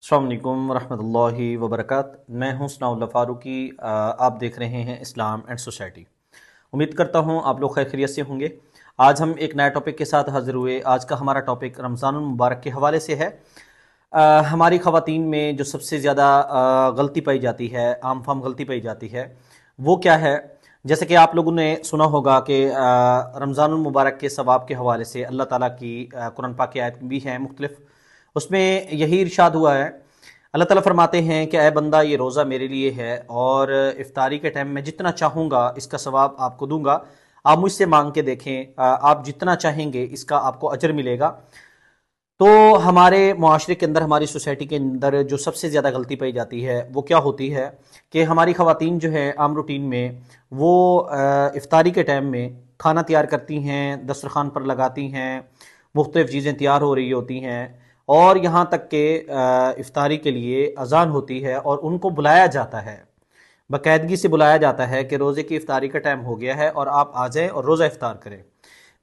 अस्सलाम वालेकुम रहमतुल्लाहि वबरकातुहू। मैं हूं सनाउल्लाह फ़ारूकी। आप देख रहे हैं इस्लाम एंड सोसाइटी। उम्मीद करता हूं आप लोग खैर खैरियत से होंगे। आज हम एक नया टॉपिक के साथ हाज़िर हुए। आज का हमारा टॉपिक रमज़ानुल मुबारक के हवाले से है। हमारी ख़वातीन में जो सबसे ज़्यादा गलती पाई जाती है, आम फाम गलती पाई जाती है, वो क्या है? जैसे कि आप लोगों ने सुना होगा कि रमज़ानुल मुबारक के सवाब के हवाले से अल्लाह ताला की कुरान पाक की आयत भी है मुख्तलिफ। उसमें यही इरशाद हुआ है, अल्लाह ताला फरमाते हैं कि ऐ बंदा, ये रोज़ा मेरे लिए है और इफ्तारी के टाइम में जितना चाहूँगा इसका सवाब आपको दूंगा। आप मुझसे मांग के देखें, आप जितना चाहेंगे इसका आपको अजर मिलेगा। तो हमारे मुआशरे के अंदर, हमारी सोसाइटी के अंदर जो सबसे ज़्यादा गलती पाई जाती है वो क्या होती है कि हमारी ख़वातीन जो है आम रूटीन में वो इफ्तारी के टाइम में खाना तैयार करती हैं, दस्तरखान पर लगाती हैं, मुख्तलिफ़ चीज़ें तैयार हो रही होती हैं और यहाँ तक कि इफ्तारी के लिए अजान होती है और उनको बुलाया जाता है, बाकायदगी से बुलाया जाता है कि रोज़े की इफ्तारी का टाइम हो गया है और आप आ जाएं और रोज़ा इफ्तार करें।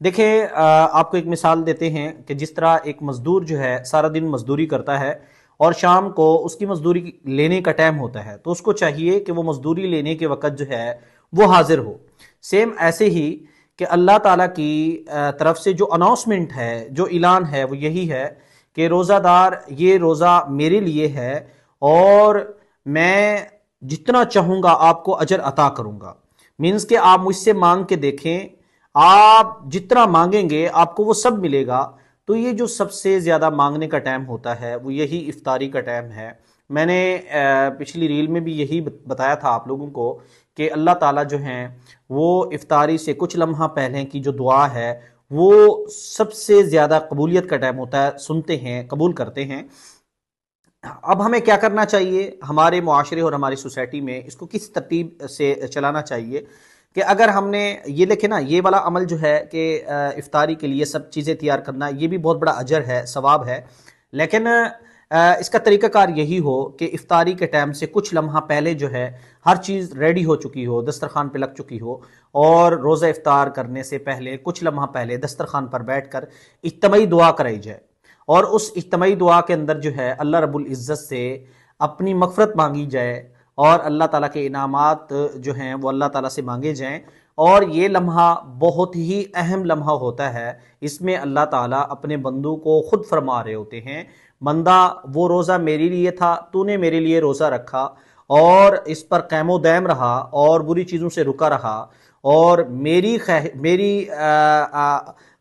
देखिए, आपको एक मिसाल देते हैं कि जिस तरह एक मज़दूर जो है सारा दिन मज़दूरी करता है और शाम को उसकी मज़दूरी लेने का टाइम होता है, तो उसको चाहिए कि वो मज़दूरी लेने के वक़्त जो है वो हाजिर हो। सेम ऐसे ही कि अल्लाह ताला की तरफ से जो अनाउंसमेंट है, जो ऐलान है, वो यही है कि रोज़ादार, ये रोज़ा मेरे लिए है और मैं जितना चाहूँगा आपको अजर अता करूँगा। मीन्स कि आप मुझसे मांग के देखें, आप जितना मांगेंगे आपको वो सब मिलेगा। तो ये जो सबसे ज़्यादा मांगने का टाइम होता है वो यही इफ्तारी का टाइम है। मैंने पिछली रील में भी यही बताया था आप लोगों को कि अल्लाह ताला जो हैं वो इफ्तारी से कुछ लम्हा पहले की जो दुआ है वो सबसे ज़्यादा कबूलियत का टाइम होता है, सुनते हैं, कबूल करते हैं। अब हमें क्या करना चाहिए? हमारे मुआशरे और हमारी सोसाइटी में इसको किस तरतीब से चलाना चाहिए कि अगर हमने ये लिखे ना, ये वाला अमल जो है कि इफ्तारी के लिए सब चीज़ें तैयार करना, ये भी बहुत बड़ा अजर है, सवाब है। लेकिन इसका तरीक़ाकार यही हो कि इफ्तारी के टाइम से कुछ लम्हा पहले जो है हर चीज़ रेडी हो चुकी हो, दस्तरखान पे लग चुकी हो और रोज़ा इफ्तार करने से पहले कुछ लम्हा पहले दस्तरखान पर बैठकर इज्तिमाई दुआ कराई जाए और उस इज्तिमाई दुआ के अंदर जो है अल्लाह रब्बुल इज़्ज़त से अपनी मग़फ़िरत मांगी जाए और अल्लाह ताला के इनामात जो हैं वो अल्लाह ताला से मांगे जाएं। और ये लम्हा बहुत ही अहम लम्हा होता है। इसमें अल्लाह ताला अपने बंदों को खुद फरमा रहे होते हैं, बंदा वो रोज़ा मेरे लिए था, तूने मेरे लिए रोज़ा रखा और इस पर क़यामो दायम रहा और बुरी चीज़ों से रुका रहा और मेरी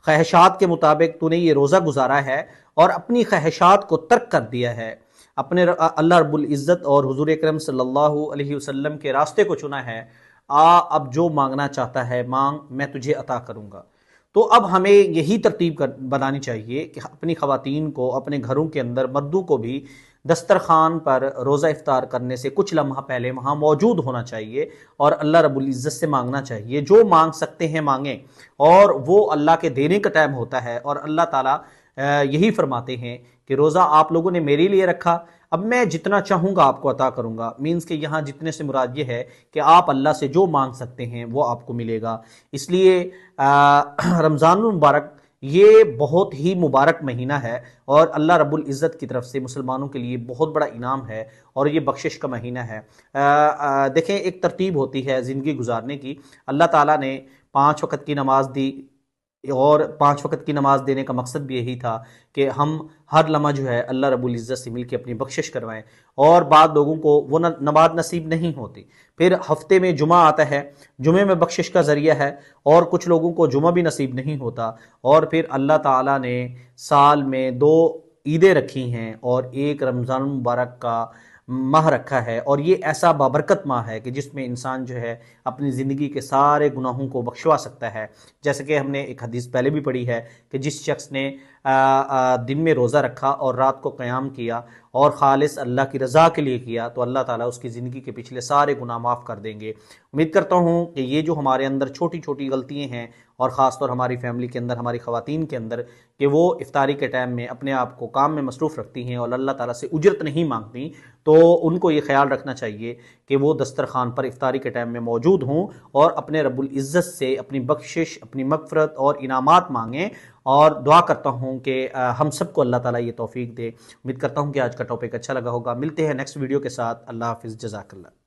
ख्वाहिशात के मुताबिक तूने ये रोज़ा गुजारा है और अपनी ख्वाहिशात को तर्क कर दिया है, अपने अल्लाह रब्बुल इज़्ज़त और हुज़ूर अकरम सल्लल्लाहु अलैहि वसल्लम के रास्ते को चुना है। अब जो मांगना चाहता है मांग, मैं तुझे अता करूँगा। तो अब हमें यही तरतीब बनानी चाहिए कि अपनी ख़वातीन को अपने घरों के अंदर, मर्दों को भी दस्तरखान पर रोज़ा इफ्तार करने से कुछ लम्हा पहले वहाँ मौजूद होना चाहिए और अल्लाह रब्बुल इज़्ज़त से मांगना चाहिए। जो मांग सकते हैं मांगें और वो अल्लाह के देने का टाइम होता है। और अल्लाह ताला यही फरमाते हैं कि रोज़ा आप लोगों ने मेरे लिए रखा, अब मैं जितना चाहूँगा आपको अता करूँगा। मीन्स कि यहाँ जितने से मुराद ये है कि आप अल्लाह से जो मांग सकते हैं वो आपको मिलेगा। इसलिए रमज़ानुल मुबारक ये बहुत ही मुबारक महीना है और अल्लाह रब्बुल इज़्ज़त की तरफ से मुसलमानों के लिए बहुत बड़ा इनाम है और ये बख्शिश का महीना है। देखें, एक तरतीब होती है ज़िंदगी गुजारने की। अल्लाह ताला ने 5 वक़्त की नमाज दी और 5 वक़्त की नमाज देने का मकसद भी यही था कि हम हर लम्हा जो है अल्लाह रब्बुल इज़्ज़त से मिल के अपनी बख्शिश करवाएं। और बाद लोगों को वो नमाज नसीब नहीं होती, फिर हफ्ते में जुमा आता है, जुमे में बख्शिश का ज़रिया है और कुछ लोगों को जुमा भी नसीब नहीं होता। और फिर अल्लाह ताला ने साल में 2 ईदें रखी हैं और एक रमज़ान मुबारक का माह रखा है और ये ऐसा बाबरकत माह है कि जिसमें इंसान जो है अपनी ज़िंदगी के सारे गुनाहों को बख्शवा सकता है। जैसे कि हमने एक हदीस पहले भी पढ़ी है कि जिस शख्स ने दिन में रोज़ा रखा और रात को क़याम किया और ख़ालिस अल्लाह की रज़ा के लिए किया तो अल्लाह ताला उसकी ज़िंदगी के पिछले सारे गुनाह माफ़ कर देंगे। उम्मीद करता हूँ कि ये जो हमारे अंदर छोटी छोटी गलतियाँ हैं और ख़ास तौर हमारी फैमिली के अंदर, हमारी ख़वातीन के अंदर, कि वो इफ्तारी के टाइम में अपने आप को काम में मसरूफ़ रखती हैं और अल्लाह ताला से उजरत नहीं मांगती, तो उनको ये ख्याल रखना चाहिए कि वो दस्तरखान पर इफ्तारी के टाइम में मौजूद हों और अपने रब्बुल इज़्ज़त से अपनी बख्शिश, अपनी मग़फ़िरत और इनामात मांगें اور دعا کرتا ہوں کہ ہم سب کو اللہ تعالیٰ یہ توفیق دے۔ امید کرتا ہوں کہ آج کا ٹاپک اچھا لگا ہوگا۔ ملتے ہیں نیکسٹ ویڈیو کے ساتھ۔ اللہ حافظ، جزاک اللہ۔